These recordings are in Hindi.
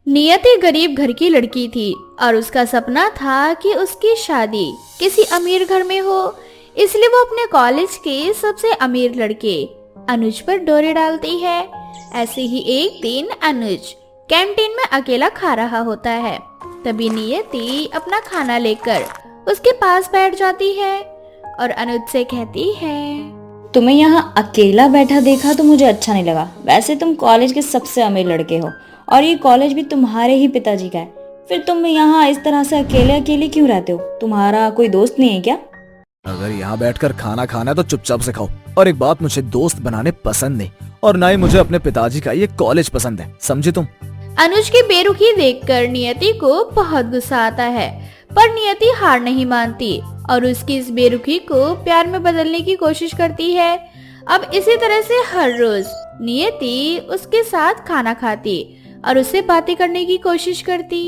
नियति गरीब घर की लड़की थी और उसका सपना था कि उसकी शादी किसी अमीर घर में हो। इसलिए वो अपने कॉलेज के सबसे अमीर लड़के अनुज पर डोरे डालती है। ऐसे ही एक दिन अनुज कैंटीन में अकेला खा रहा होता है। तभी नियति अपना खाना लेकर उसके पास बैठ जाती है और अनुज से कहती है, तुम्हें यहाँ अकेला बैठा देखा तो मुझे अच्छा नहीं लगा। वैसे तुम कॉलेज के सबसे अमीर लड़के हो और ये कॉलेज भी तुम्हारे ही पिताजी का है। फिर तुम यहाँ इस तरह से अकेले अकेले क्यों रहते हो? तुम्हारा कोई दोस्त नहीं है क्या? अगर यहाँ बैठकर खाना खाना है तो चुपचाप से खाओ। और एक बात, मुझे दोस्त बनाने पसंद नहीं और ना ही मुझे अपने पिताजी का ये कॉलेज पसंद है, समझे तुम? अनुज की बेरुखी देखकर नियति को बहुत गुस्सा आता है, पर नियति हार नहीं मानती और उसकी इस बेरुखी को प्यार में बदलने की कोशिश करती है। अब इसी तरह से हर रोज नियति उसके साथ खाना खाती और उससे बातें करने की कोशिश करती।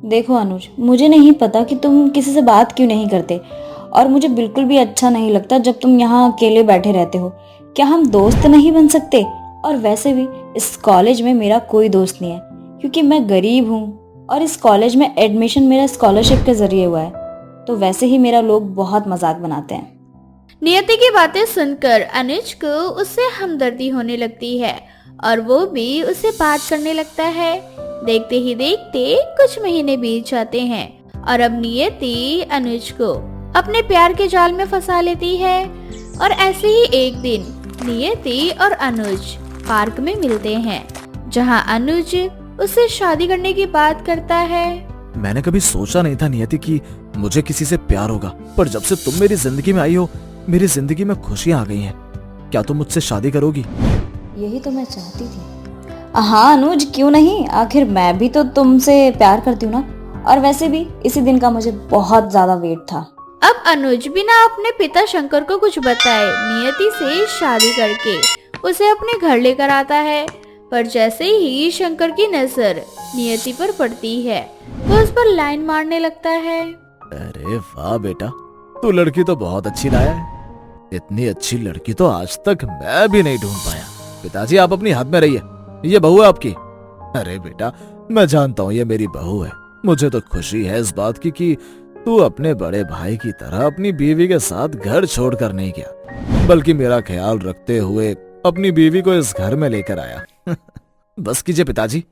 देखो अनुज, मुझे नहीं पता कि तुम किसी से बात क्यों नहीं करते और मुझे बिल्कुल भी अच्छा नहीं लगता जब तुम यहाँ अकेले बैठे रहते हो। क्या हम दोस्त नहीं बन सकते? और वैसे भी इस कॉलेज में मेरा कोई दोस्त नहीं है क्योंकि मैं गरीब हूँ और इस कॉलेज में एडमिशन मेरा स्कॉलरशिप के जरिए हुआ है। तो वैसे ही मेरा लोग बहुत मजाक बनाते हैं। नियति की बातें सुनकर अनुज को उससे हमदर्दी होने लगती है और वो भी उससे बात करने लगता है। देखते ही देखते कुछ महीने बीत जाते हैं और अब नियति अनुज को अपने प्यार के जाल में फंसा लेती है। और ऐसे ही एक दिन नियति और अनुज पार्क में मिलते हैं, जहां अनुज उससे शादी करने की बात करता है। मैंने कभी सोचा नहीं था नियति कि मुझे किसी से प्यार होगा, पर जब से तुम मेरी जिंदगी में आई हो, मेरी जिंदगी में खुशियाँ आ गई हैं। क्या तुम मुझसे शादी करोगी? यही तो मैं चाहती थी। हाँ अनुज, क्यों नहीं? आखिर मैं भी तो तुमसे प्यार करती हूँ ना। और वैसे भी इसी दिन का मुझे बहुत ज्यादा वेट था। अब अनुज बिना अपने पिता शंकर को कुछ बताए नियति से शादी करके उसे अपने घर लेकर आता है। पर जैसे ही शंकर की नजर नियति पर पड़ती है, वो उस पर लाइन मारने लगता है। अरे वाह बेटा, तू लड़की तो बहुत अच्छी लाया है। इतनी अच्छी लड़की तो आज तक मैं भी नहीं ढूंढ पाया। पिताजी, आप अपनी हद में रहिए। ये बहू है आपकी? अरे बेटा, मैं जानता हूँ ये मेरी बहू है। मुझे तो खुशी है इस बात की कि तू अपने बड़े भाई की तरह अपनी बीवी के साथ घर छोड़कर नहीं गया, बल्कि मेरा ख्याल रखते हुए अपनी बीवी को इस घर में लेकर आया। बस कीजिए पिताजी।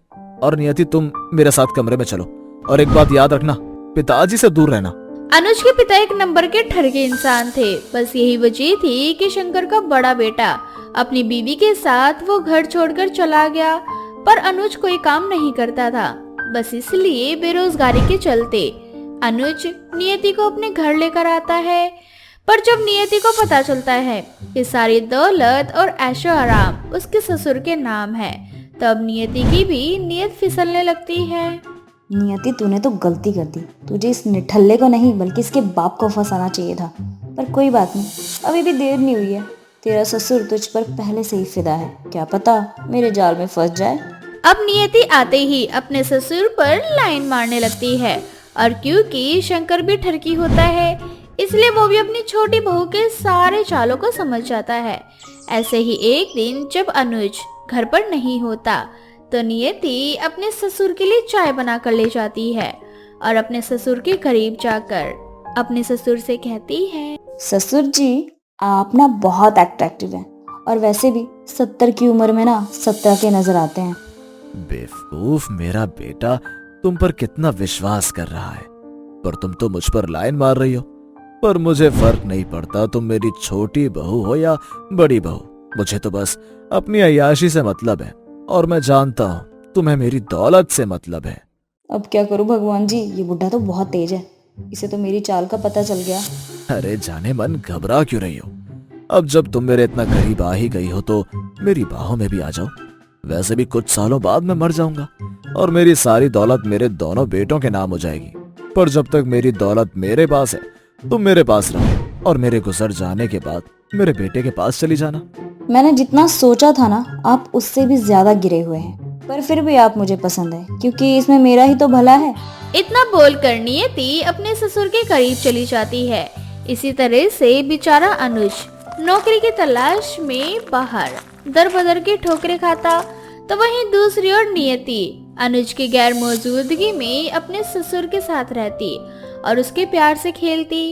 और नियति, तुम मेरे साथ कमरे में चलो। और एक बात याद रखना, पिताजी से दूर रहना। अनुज के पिता एक नंबर के ठरके इंसान थे। बस यही वजह थी कि शंकर का बड़ा बेटा अपनी बीवी के साथ वो घर छोड़कर चला गया। पर अनुज कोई काम नहीं करता था। बस इसलिए बेरोजगारी के चलते अनुज नियति को अपने घर लेकर आता है। पर जब नियति को पता चलता है कि सारी दौलत और ऐशो आराम उसके ससुर के नाम है, तब नियति की भी नीयत फिसलने लगती है। नियति, तूने तो गलती कर दी। तुझे इस निठल्ले को नहीं बल्कि इसके बाप को फंसाना चाहिए था। पर कोई बात नहीं, अभी भी देर नहीं हुई है। तेरा ससुर तुझ पर पहले से ही फिदा है। क्या पता मेरे जाल में फंस जाए। अब नियति आते ही अपने ससुर पर लाइन मारने लगती है और क्योंकि शंकर भी ठरकी होता है, इसलिए वो भी अपनी छोटी बहू के सारे चालों को समझ जाता है। ऐसे ही एक दिन जब अनुज घर पर नहीं होता, तो नियति अपने ससुर के लिए चाय बना कर ले जाती है और अपने ससुर के करीब जाकर अपने ससुर से कहती है, ससुर जी, आप ना बहुत अट्रैक्टिव हैं और वैसे भी 70 की उम्र में ना 17 के नजर आते हैं। बेवकूफ मेरा बेटा तुम पर कितना विश्वास कर रहा है, पर तुम तो मुझ पर लाइन मार रही हो। पर मुझे फर्क नहीं पड़ता तुम मेरी छोटी बहू हो या बड़ी बहू। मुझे तो बस अपनी अय्याशी से मतलब है और मैं जानता हूँ तुम्हें मेरी दौलत से मतलब है। अब क्या करूं भगवान जी, ये बुढ़ा तो बहुत तेज है। इसे तो मेरी चाल का पता चल गया। अरे जाने मन, घबरा क्यों रही हो? अब जब तुम मेरे इतना करीब आ ही गई हो तो मेरी बाहों में भी आ जाओ। वैसे भी कुछ सालों बाद मैं मर जाऊंगा और मेरी सारी दौलत मेरे दोनों बेटों के नाम हो जाएगी। पर जब तक मेरी दौलत मेरे पास है, तुम मेरे पास रहो और मेरे गुजर जाने के बाद मेरे बेटे के पास चली जाना। मैंने जितना सोचा था ना, आप उससे भी ज्यादा गिरे हुए हैं। पर फिर भी आप मुझे पसंद है क्योंकि इसमें मेरा ही तो भला है। इतना बोलकर नियति अपने ससुर के करीब चली जाती है। इसी तरह से बेचारा अनुज नौकरी की तलाश में बाहर दर बदर की ठोकरें खाता, तो वहीं दूसरी ओर नियति अनुज की गैर मौजूदगी में अपने ससुर के साथ रहती और उसके प्यार से खेलती।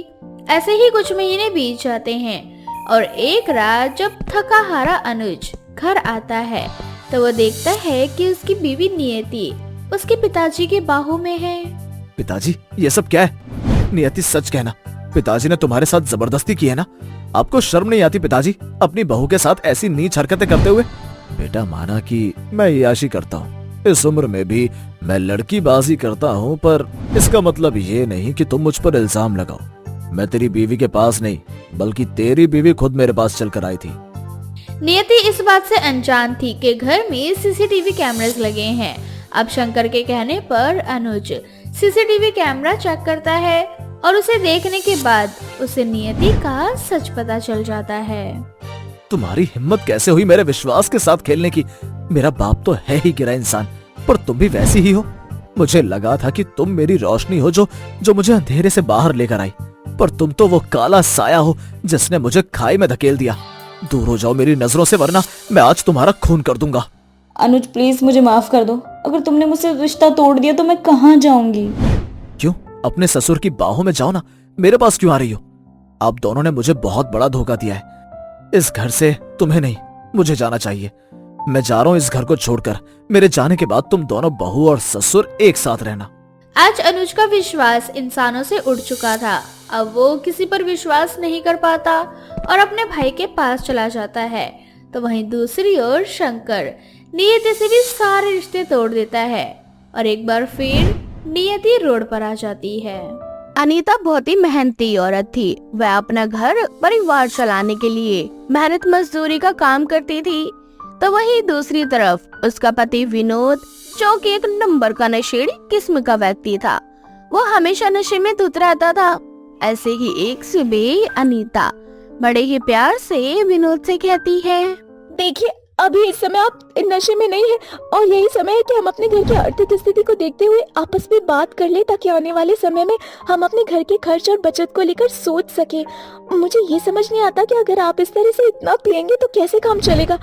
ऐसे ही कुछ महीने बीत जाते हैं और एक रात जब थका हारा अनुज घर आता है तो वो देखता है कि उसकी बीवी नियति उसके पिताजी के बाहों में है। पिताजी, ये सब क्या है? नियति, सच कहना, पिताजी ने तुम्हारे साथ जबरदस्ती की है ना? आपको शर्म नहीं आती पिताजी, अपनी बहू के साथ ऐसी नीच हरकतें करते हुए? बेटा, माना कि मैं याशी करता हूँ, इस उम्र में भी मैं लड़कीबाजी करता हूँ, पर इसका मतलब ये नहीं कि तुम मुझ पर इल्जाम लगाओ। मैं तेरी बीवी के पास नहीं, बल्कि तेरी बीवी खुद मेरे पास चलकर आई थी। नियति इस बात से अनजान थी कि घर में सीसीटीवी कैमरास लगे हैं। अब शंकर के कहने पर अनुज सीसीटीवी कैमरा चेक करता है और उसे देखने के बाद उसे नियति का सच पता चल जाता है। तुम्हारी हिम्मत कैसे हुई मेरे विश्वास के साथ खेलने की? मेरा बाप तो है ही गिरा इंसान, पर तुम भी वैसी ही हो। मुझे लगा था कि तुम मेरी रोशनी हो जो मुझे अंधेरे से बाहर लेकर आई, पर तुम तो वो काला साया हो जिसने मुझे खाई में धकेल दिया। दूर हो जाओ मेरी नजरों से, वरना मैं आज तुम्हारा खून कर दूंगा। अनुज प्लीज मुझे माफ कर दो। अगर तुमने मुझसे रिश्ता तोड़ दिया तो मैं कहाँ जाऊंगी? क्यों? अपने ससुर की बाहों में जाओ ना, मेरे पास क्यों आ रही हो? आप दोनों ने मुझे बहुत बड़ा धोखा दिया है। इस घर से तुम्हें नहीं, मुझे जाना चाहिए। मैं जा रहा हूँ इस घर को छोड़कर। मेरे जाने के बाद तुम दोनों बहू और ससुर एक साथ रहना। आज अनुज का विश्वास इंसानों से उठ चुका था। अब वो किसी पर विश्वास नहीं कर पाता और अपने भाई के पास चला जाता है। तो वहीं दूसरी ओर शंकर नियति से भी सारे रिश्ते तोड़ देता है और एक बार फिर नियति रोड पर आ जाती है। अनीता बहुत ही मेहनती औरत थी। वह अपना घर परिवार चलाने के लिए मेहनत मजदूरी का काम करती थी। तो वहीं दूसरी तरफ उसका पति विनोद, जो कि एक नंबर का नशेड़ी किस्म का व्यक्ति था, वो हमेशा नशे में धुत रहता था। ऐसे ही एक सुबह अनीता बड़े ही प्यार से विनोद से कहती है, देखिए, अभी इस समय आप नशे में नहीं हैं और यही समय है कि हम अपने घर की आर्थिक स्थिति को देखते हुए आपस में बात कर ले, ताकि आने वाले समय में हम अपने घर के खर्च और बचत को लेकर सोच सके। मुझे ये समझ नहीं आता कि अगर आप इस तरह से इतना पिएंगे तो कैसे काम चलेगा।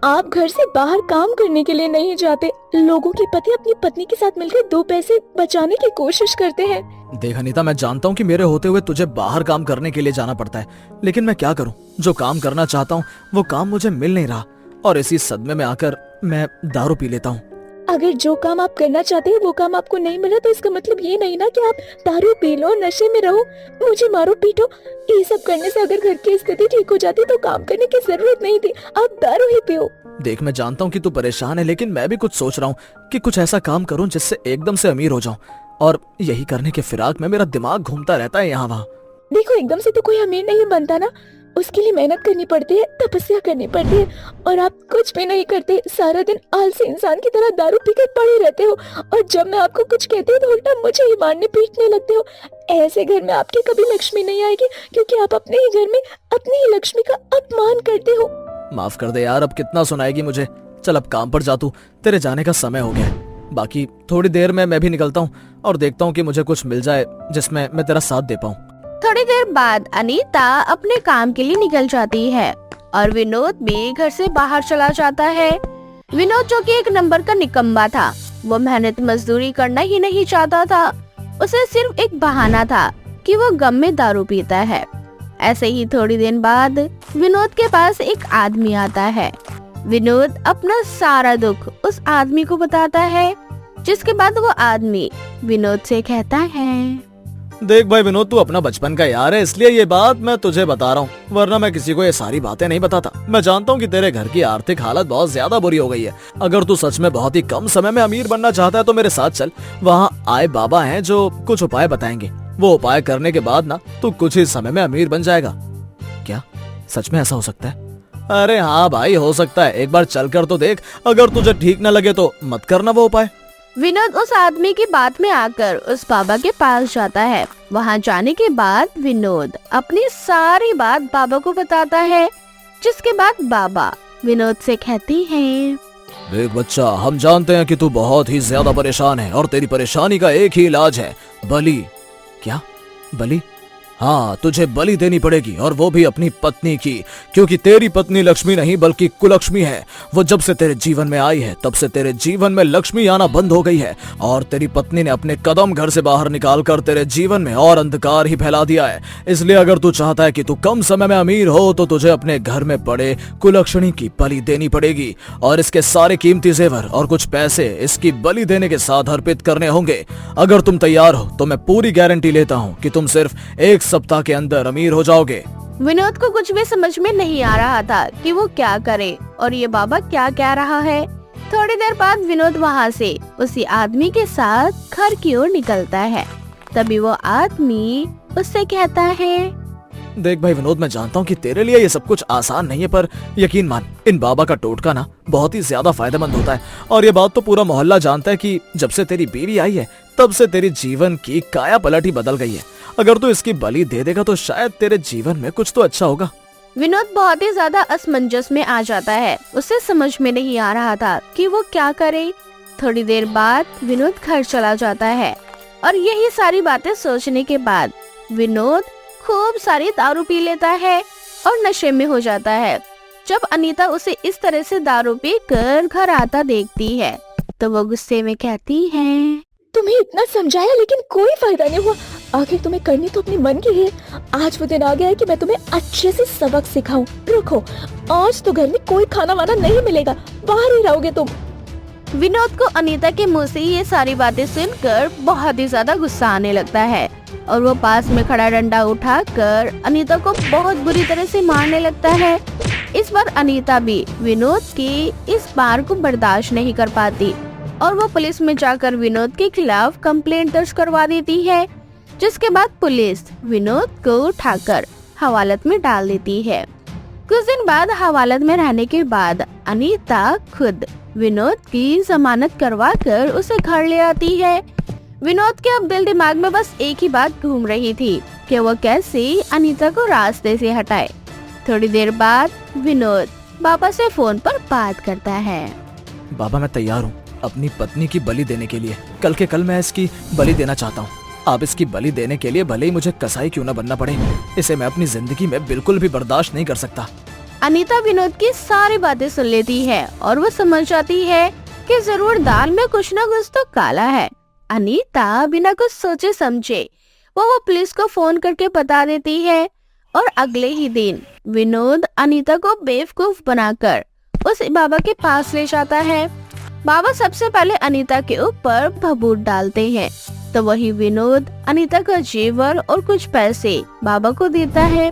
आप घर से बाहर काम करने के लिए नहीं जाते। लोगों के पति अपनी पत्नी के साथ मिलकर 2 पैसे बचाने की कोशिश करते हैं। देख अनीता, मैं जानता हूँ कि मेरे होते हुए तुझे बाहर काम करने के लिए जाना पड़ता है, लेकिन मैं क्या करूँ? जो काम करना चाहता हूँ वो काम मुझे मिल नहीं रहा और इसी सदमे में आकर मैं दारू पी लेता हूँ। अगर जो काम आप करना चाहते हैं वो काम आपको नहीं मिला तो इसका मतलब ये नहीं ना कि आप दारू पी लो, नशे में रहो, मुझे मारो पीटो। ये सब करने से अगर घर की स्थिति ठीक हो जाती तो काम करने की जरूरत नहीं थी। आप दारू ही पियो। देख, मैं जानता हूँ कि तू परेशान है, लेकिन मैं भी कुछ सोच रहा हूँ कि कुछ ऐसा काम करूँ जिससे एकदम से अमीर हो जाऊं, और यही करने के फिराक में मेरा दिमाग घूमता रहता है यहाँ वहाँ। देखो, एकदम से तो कोई अमीर नहीं बनता ना, उसके लिए मेहनत करनी पड़ती है, तपस्या करनी पड़ती है, और आप कुछ भी नहीं करते। सारा दिन आलसी इंसान की तरह दारू पीकर पड़े रहते हो, और जब मैं आपको कुछ कहती हूँ तो उल्टा मुझे ही मारने पीटने लगते हो। ऐसे घर में आपकी कभी लक्ष्मी नहीं आएगी, क्योंकि आप अपने ही घर में अपनी ही लक्ष्मी का अपमान करते हो। माफ कर दे यार, अब कितना सुनाएगी मुझे। चल अब काम पर जा तू, तेरे जाने का समय हो गया है। बाकी थोड़ी देर में मैं भी निकलता हूँ और देखता हूँ कि मुझे कुछ मिल जाए जिसमें मैं तेरा साथ दे पाऊँ। थोड़ी देर बाद अनीता अपने काम के लिए निकल जाती है और विनोद भी घर से बाहर चला जाता है। विनोद, जो कि एक नंबर का निकम्मा था, वो मेहनत मजदूरी करना ही नहीं चाहता था। उसे सिर्फ एक बहाना था कि वो गम में दारू पीता है। ऐसे ही थोड़ी देर बाद विनोद के पास एक आदमी आता है। विनोद अपना सारा दुख उस आदमी को बताता है, जिसके बाद वो आदमी विनोद से कहता है, देख भाई विनोद, तू अपना बचपन का यार है, इसलिए ये बात मैं तुझे बता रहा हूँ, वरना मैं किसी को ये सारी बातें नहीं बताता। मैं जानता हूँ कि तेरे घर की आर्थिक हालत बहुत ज्यादा बुरी हो गई है। अगर तू सच में बहुत ही कम समय में अमीर बनना चाहता है तो मेरे साथ चल। वहाँ आए बाबा हैं जो कुछ उपाय बताएंगे। वो उपाय करने के बाद ना तू कुछ ही समय में अमीर बन जाएगा। क्या सच में ऐसा हो सकता है? अरे हाँ भाई, हो सकता है। एक बार चल कर तो देख, अगर तुझे ठीक न लगे तो मत करना वो उपाय। विनोद उस आदमी की बात में आकर उस बाबा के पास जाता है। वहाँ जाने के बाद विनोद अपनी सारी बात बाबा को बताता है, जिसके बाद बाबा विनोद से कहती हैं, देख बच्चा, हम जानते हैं कि तू बहुत ही ज्यादा परेशान है और तेरी परेशानी का एक ही इलाज है, बलि। क्या बलि? हाँ, तुझे बलि देनी पड़ेगी, और वो भी अपनी पत्नी की, क्योंकि तेरी पत्नी लक्ष्मी नहीं बल्कि कुलक्ष्मी है। वो जब से तेरे जीवन में आई है तब से तेरे जीवन में लक्ष्मी आना बंद हो गई है, और तेरी पत्नी ने अपने कदम घर से बाहर निकालकर तेरे जीवन में और अंधकार ही फैला दिया है। इसलिए अगर तू चाहता है कि तू कम समय में अमीर हो तो तुझे अपने घर में पड़े कुलक्षणी की बलि देनी पड़ेगी, और इसके सारे कीमती जेवर और कुछ पैसे इसकी बलि देने के साथ अर्पित करने होंगे। अगर तुम तैयार हो तो मैं पूरी गारंटी लेता हूँ कि तुम सिर्फ एक सप्ताह के अंदर अमीर हो जाओगे। विनोद को कुछ भी समझ में नहीं आ रहा था कि वो क्या करे और ये बाबा क्या कह रहा है। थोड़ी देर बाद विनोद वहाँ से उसी आदमी के साथ घर की ओर निकलता है। तभी वो आदमी उससे कहता है, देख भाई विनोद, मैं जानता हूँ कि तेरे लिए ये सब कुछ आसान नहीं है, पर यकीन मान, इन बाबा का टोटका ना बहुत ही ज्यादा फायदेमंद होता है। और ये बात तो पूरा मोहल्ला जानता है कि जब से तेरी बीवी आई है तब से तेरी जीवन की काया पलट ही बदल गई है। अगर तू इसकी बलि दे देगा तो शायद तेरे जीवन में कुछ तो अच्छा होगा। विनोद बहुत ही ज्यादा असमंजस में आ जाता है। उसे समझ में नहीं आ रहा था कि वो क्या करे। थोड़ी देर बाद विनोद घर चला जाता है और यही सारी बातें सोचने के बाद विनोद खूब सारी दारू पी लेता है और नशे में हो जाता है। जब अनीता उसे इस तरह से दारू पी कर घर आता देखती है तो वो गुस्से में कहती है, तुम्हें इतना समझाया लेकिन कोई फायदा नहीं हुआ। आखिर तुम्हें करनी तो अपने मन की है। आज वो दिन आ गया है कि मैं तुम्हें अच्छे से सबक सिखाऊं। रुको, आज तो घर में कोई खाना वाना नहीं मिलेगा, बाहर ही रहोगे तुम। विनोद को अनीता के मुंह से ये सारी बातें सुनकर बहुत ही ज्यादा गुस्सा आने लगता है और वो पास में खड़ा डंडा उठाकर अनीता को बहुत बुरी तरह से मारने लगता है। इस बार अनीता भी विनोद की इस बार को बर्दाश्त नहीं कर पाती और वो पुलिस में जाकर विनोद के खिलाफ कंप्लेंट दर्ज करवा देती है, जिसके बाद पुलिस विनोद को उठाकर हवालात में डाल देती है। कुछ दिन बाद हवालात में रहने के बाद अनीता खुद विनोद की जमानत करवा कर उसे घर ले आती है। विनोद के अब दिल दिमाग में बस एक ही बात घूम रही थी कि वो कैसे अनीता को रास्ते से हटाए। थोड़ी देर बाद विनोद बाबा से फोन पर बात करता है। बाबा, मैं तैयार हूँ अपनी पत्नी की बलि देने के लिए। कल के कल मैं इसकी बलि देना चाहता हूँ। आप इसकी बलि देने के लिए भले ही मुझे कसाई क्यों न बनना पड़े, इसे मैं अपनी जिंदगी में बिल्कुल भी बर्दाश्त नहीं कर सकता। अनीता विनोद की सारी बातें सुन लेती है और वो समझ जाती है कि जरूर दाल में कुछ न कुछ तो काला है। अनीता बिना कुछ सोचे समझे वो पुलिस को फोन करके बता देती है और अगले ही दिन विनोद अनीता को बेवकूफ बनाकर उस बाबा के पास ले जाता है। बाबा सबसे पहले अनीता के ऊपर भभूत डालते हैं तो वही विनोद अनीता का जेवर और कुछ पैसे बाबा को देता है।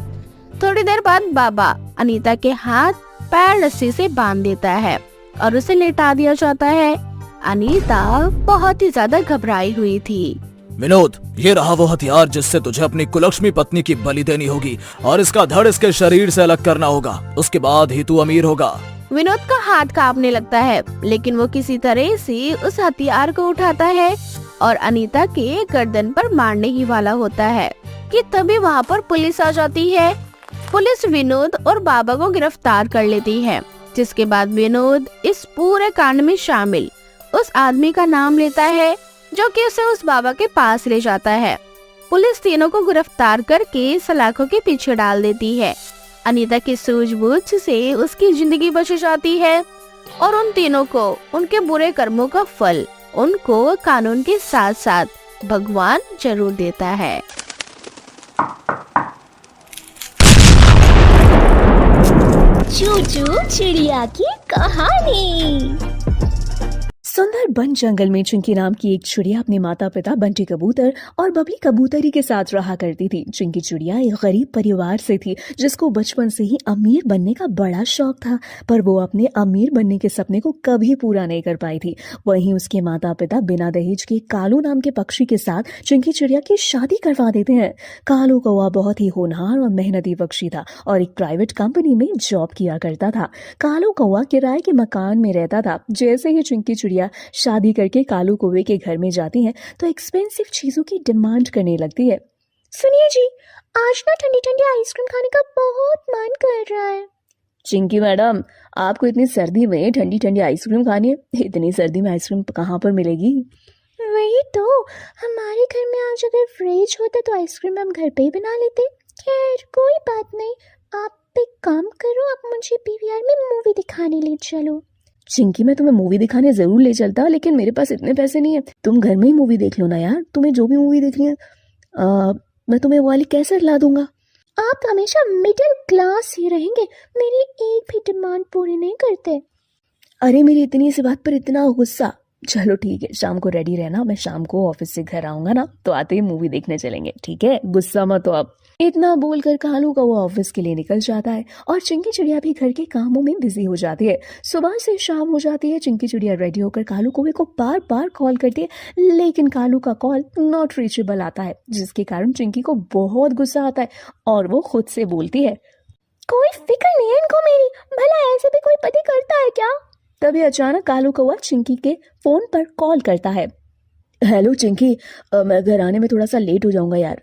थोड़ी देर बाद बाबा अनीता के हाथ पैर रस्सी से बांध देता है और उसे लेटा दिया जाता है। अनीता बहुत ही ज्यादा घबराई हुई थी। विनोद, ये रहा वो हथियार जिससे तुझे अपनी कुलक्ष्मी पत्नी की बलि देनी होगी और इसका धड़ इसके शरीर से अलग करना होगा। उसके बाद ही तू अमीर होगा। विनोद का हाथ कांपने लगता है लेकिन वो किसी तरह से उस हथियार को उठाता है और अनीता के गर्दन पर मारने ही वाला होता है कि तभी वहाँ पर पुलिस आ जाती है। पुलिस विनोद और बाबा को गिरफ्तार कर लेती है, जिसके बाद विनोद इस पूरे कांड में शामिल उस आदमी का नाम लेता है जो कि उसे उस बाबा के पास ले जाता है। पुलिस तीनों को गिरफ्तार करके सलाखों के पीछे डाल देती है। अनीता की सूझबूझ से उसकी जिंदगी बच जाती है और उन तीनों को उनके बुरे कर्मों का फल उनको कानून के साथ साथ भगवान जरूर देता है। चूचू चिड़िया की कहानी। सुंदर वन जंगल में चिंकी नाम की एक चिड़िया अपने माता पिता बंटी कबूतर और बबली कबूतरी के साथ रहा करती थी। चिंकी चिड़िया एक गरीब परिवार से थी जिसको बचपन से ही अमीर बनने का बड़ा शौक था, पर वो अपने अमीर बनने के सपने को कभी पूरा नहीं कर पाई थी। वहीं उसके माता पिता बिना दहेज के कालू नाम के पक्षी के साथ चिंकी चिड़िया की शादी करवा देते हैं। कालू कौवा बहुत ही होनहार और मेहनती पक्षी था और एक प्राइवेट कंपनी में जॉब किया करता था। कालू कौवा किराए के मकान में रहता था। जैसे ही चिंकी चिड़िया शादी करके कालू कौवे के घर में जाती है तो एक्सपेंसिव चीजों की डिमांड करने लगती है। सुनिए जी, आज ना ठंडी ठंडी आइसक्रीम खाने का बहुत मन कर रहा है। चिंकी मैडम, आपको इतनी सर्दी में ठंडी ठंडी आइसक्रीम खानी है? इतनी सर्दी में आइसक्रीम कहाँ पर मिलेगी? वही तो, हमारे घर में आज अगर फ्रिज होता तो आइसक्रीम हम घर पे ही बना लेते। खैर कोई बात नहीं, आप एक काम करो, आप मुझे पीवीआर में मूवी दिखाने ले चलो। चिंकी, मैं तुम्हें मूवी दिखाने जरूर ले चलता, लेकिन मेरे पास इतने पैसे नहीं है। तुम घर में ही मूवी देख लो ना यार, तुम्हें जो भी मूवी देखनी है मैं तुम्हें वो वाली कैसेट ला दूंगा। आप हमेशा मिडिल क्लास ही रहेंगे, मेरी एक भी डिमांड पूरी नहीं करते। अरे मेरी इतनी सी बात पर इतना गुस्सा। चलो ठीक है, शाम को रेडी रहना, मैं शाम को ऑफिस से घर आऊंगा ना तो आते ही मूवी देखने चलेंगे, ठीक है? गुस्सा मत हो अब। इतना बोलकर कालू का वो ऑफिस के लिए निकल जाता है और चिंकी चिड़िया भी घर के कामों में बिजी हो जाती है। सुबह से शाम हो जाती है, चिंकी चिड़िया रेडी होकर कालू कौवे को बार बार कॉल करती है, लेकिन कालू का कॉल नॉट रीचेबल आता है, जिसके कारण चिंकी को बहुत गुस्सा आता है और वो खुद से बोलती है, कोई फिक्र नहीं है इनको मेरी, भला ऐसे भी कोई पति करता है क्या? तभी अचानक कालू कौवा चिंकी के फोन पर कॉल करता है। हेलो चिंकी, मैं घर आने में थोड़ा सा लेट हो जाऊंगा यार।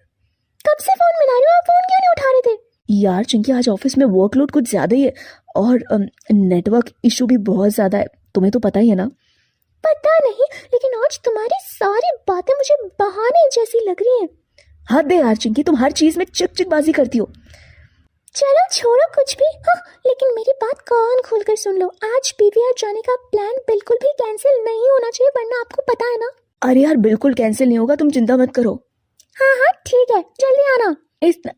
कब से फोन मिला रही हो, आप फोन क्यों नहीं उठा रहे थे? यार चिंकी, आज ऑफिस में वर्कलोड कुछ ज्यादा ही है और नेटवर्क इशू भी बहुत ज्यादा है, तुम्हें तो पता ही है ना। पता नहीं, लेकिन आज तुम्हारी सारी बातें मुझे बहाने जैसी लग रही हैं। हद है यार चिंकी, तुम हर चीज में चिकचिकबाजी करती हो। चलो छोड़ो कुछ भी, हाँ, लेकिन मेरी बात कान खोलकर सुन लो, आज पीवीआर जाने का प्लान बिल्कुल भी कैंसिल नहीं होना चाहिए, वरना आपको पता है ना। अरे यार बिल्कुल कैंसिल नहीं होगा, तुम चिंता मत करो। हाँ हाँ ठीक है, जल्दी आना।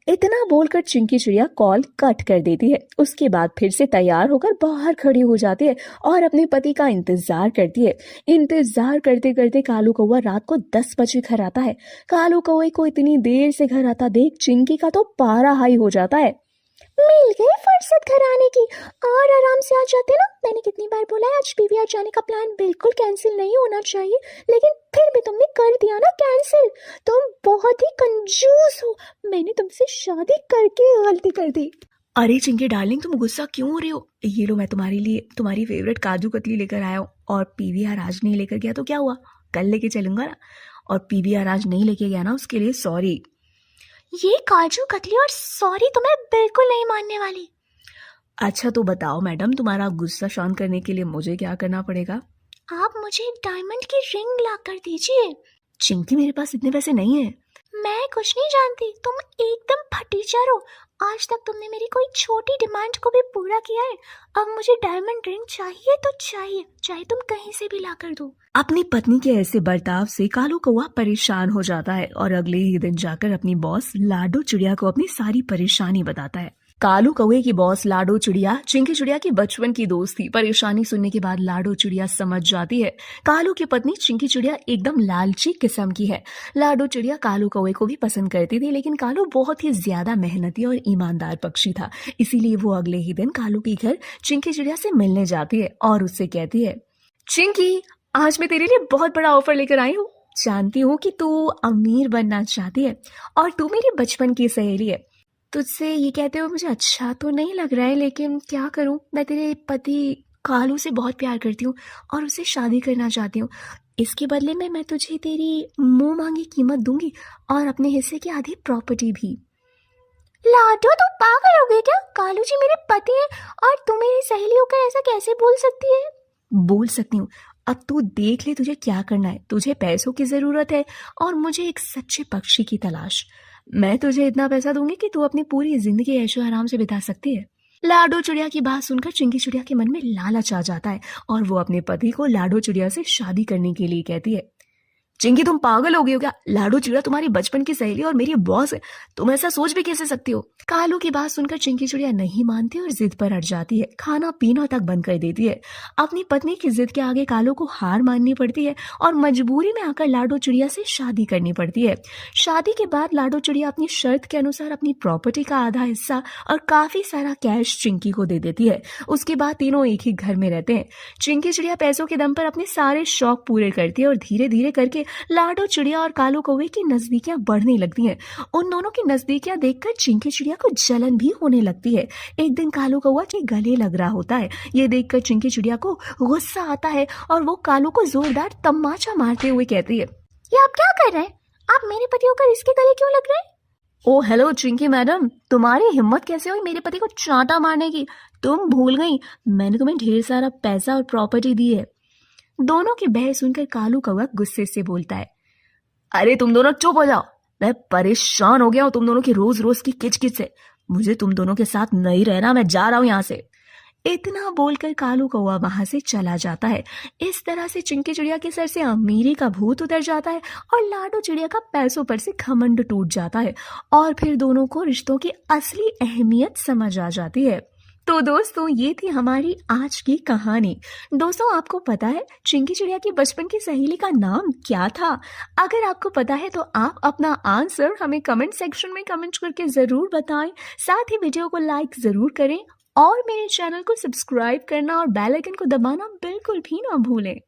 इतना बोलकर चिंकी चिड़िया कॉल कट कर देती है। उसके बाद फिर से तैयार होकर बाहर खड़ी हो जाती है और अपने पति का इंतजार करती है। इंतजार करते करते कालू कौवा रात को 10 बजे घर आता है। कालू कौवे को इतनी देर से घर आता देख चिंकी का तो पारा हाई हो जाता है। मिल गई फुर्सत घर आने की, और आराम से आ जाते ना। मैंने कितनी बार बोला है आज पीवीआर जाने का प्लान बिल्कुल कैंसिल नहीं होना चाहिए, लेकिन फिर भी तुमने कर दिया ना कैंसिल। तुम बहुत ही कंजूस हो, मैंने तुमसे शादी करके गलती कर दी। अरे चिंकी डार्लिंग, तुम गुस्सा क्यों हो रही हो? ये लो, मैं तुम्हारे लिए तुम्हारी फेवरेट काजू कतली लेकर आया हूँ। और पीवीआर आज नहीं लेकर गया तो क्या हुआ, कल लेके चलूंगा ना। और पीवीआर आज नहीं लेके गया ना, उसके लिए सॉरी। ये काजू कतली और सॉरी तो मैं बिल्कुल नहीं मानने वाली। अच्छा तो बताओ मैडम, तुम्हारा गुस्सा शांत करने के लिए मुझे क्या करना पड़ेगा? आप मुझे डायमंड की रिंग ला कर दीजिए। चिंकी, मेरे पास इतने पैसे नहीं है। मैं कुछ नहीं जानती, तुम एकदम फटीचर हो। आज तक तुमने मेरी कोई छोटी डिमांड को भी पूरा किया है। अब मुझे डायमंड रिंग चाहिए तो चाहिए, चाहे तुम कहीं से भी ला कर दो। अपनी पत्नी के ऐसे बर्ताव से कालू कौवा परेशान हो जाता है और अगले ही दिन जाकर अपनी बॉस लाडो चिड़िया को अपनी सारी परेशानी बताता है। कालू कौवे की बॉस लाडो चिड़िया चिंकी चिड़िया की बचपन की दोस्त थी। परेशानी सुनने के बाद लाडो चिड़िया समझ जाती है कालू की पत्नी चिंकी चिड़िया एकदम लालची किस्म की है। लाडो चिड़िया कालू कौवे को भी पसंद करती थी, लेकिन कालू बहुत ही ज्यादा मेहनती और ईमानदार पक्षी था। इसीलिए वो अगले ही दिन कालू के घर चिंकी चिड़िया से मिलने जाती है और उससे कहती है, चिंकी, आज मैं तेरे लिए बहुत बड़ा ऑफर लेकर आई हूँ। जानती हूँ कि तू अमीर बनना चाहती है और तू मेरी बचपन की सहेली है। तुझसे ये कहते हुए मुझे अच्छा तो नहीं लग रहा है, लेकिन क्या करूं, मैं तेरे पति कालू से बहुत प्यार करती हूँ और उससे शादी करना चाहती हूँ। इसके बदले में मैं तुझे तेरी मुंह मांगी कीमत दूंगी और अपने हिस्से की आधी प्रॉपर्टी भी। लाडो, तू पागल हो गई क्या? कालू जी मेरे पति हैं और तू मेरी सहेली होकर ऐसा कैसे बोल सकती है? बोल सकती हूँ, अब तू देख ले तुझे क्या करना है। तुझे पैसों की जरूरत है और मुझे एक सच्चे पक्षी की तलाश। मैं तुझे इतना पैसा दूंगी कि तू अपनी पूरी जिंदगी ऐशो आराम से बिता सकती है। लाडो चिड़िया की बात सुनकर चिंकी चिड़िया के मन में लालच आ जाता है और वो अपने पति को लाडो चिड़िया से शादी करने के लिए कहती है। चिंकी, तुम पागल हो गई हो क्या? लाडो चिड़िया तुम्हारी बचपन की सहेली और मेरी बॉस है, तुम ऐसा सोच भी कैसे सकती हो? कालू की बात सुनकर चिंकी चिड़िया नहीं मानती और जिद पर अड़ जाती है। खाना पीना तक बंद कर देती है। अपनी पत्नी की जिद के आगे कालू को हार माननी पड़ती है और मजबूरी में आकर लाडो चिड़िया से शादी करनी पड़ती है। शादी के बाद लाडो चिड़िया अपनी शर्त के अनुसार अपनी प्रॉपर्टी का आधा हिस्सा और काफी सारा कैश चिंकी को दे देती है। उसके बाद तीनों एक ही घर में रहते हैं। चिंकी चिड़िया पैसों के दम पर अपने सारे शौक पूरे करती है और धीरे धीरे करके लाडो चिड़िया और कालू कौवे की नजदीकियां बढ़ने लगती हैं। उन दोनों की नजदीकियां देखकर चिंकी चिड़िया को जलन भी होने लगती है। एक दिन कालू कौवा के गले लग रहा होता है। ये देखकर चिंकी चिड़िया को गुस्सा आता है और वो कालू को जोरदार तमाचा मारते हुए कहती है, ये आप क्या कर रहे हैं? आप मेरे पति होकर इसके गले क्यों लग रहे हैं? ओ हेलो चिंकी मैडम, तुम्हारी हिम्मत कैसे हुई मेरे पति को चांटा मारने की? तुम भूल गई मैंने तुम्हें ढेर सारा पैसा और प्रॉपर्टी दी है। दोनों की बहस सुनकर कालू कौवा गुस्से से बोलता है, अरे तुम दोनों चुप हो जाओ, मैं परेशान हो गया हूँ तुम दोनों की रोज रोज की किचकिच से। मुझे तुम दोनों के साथ नहीं रहना, मैं जा रहा हूँ यहाँ से। इतना बोलकर कालू कौवा वहां से चला जाता है। इस तरह से चिंकी चिड़िया के सर से अमीरी का भूत उतर जाता है और लाडू चिड़िया का पैसों पर से घमंड टूट जाता है और फिर दोनों को रिश्तों की असली अहमियत समझ आ जाती है। तो दोस्तों, ये थी हमारी आज की कहानी। दोस्तों, आपको पता है चिंकी चिड़िया की बचपन की सहेली का नाम क्या था? अगर आपको पता है तो आप अपना आंसर हमें कमेंट सेक्शन में कमेंट करके जरूर बताएं। साथ ही वीडियो को लाइक जरूर करें और मेरे चैनल को सब्सक्राइब करना और बेल आइकन को दबाना बिल्कुल भी ना भूलें।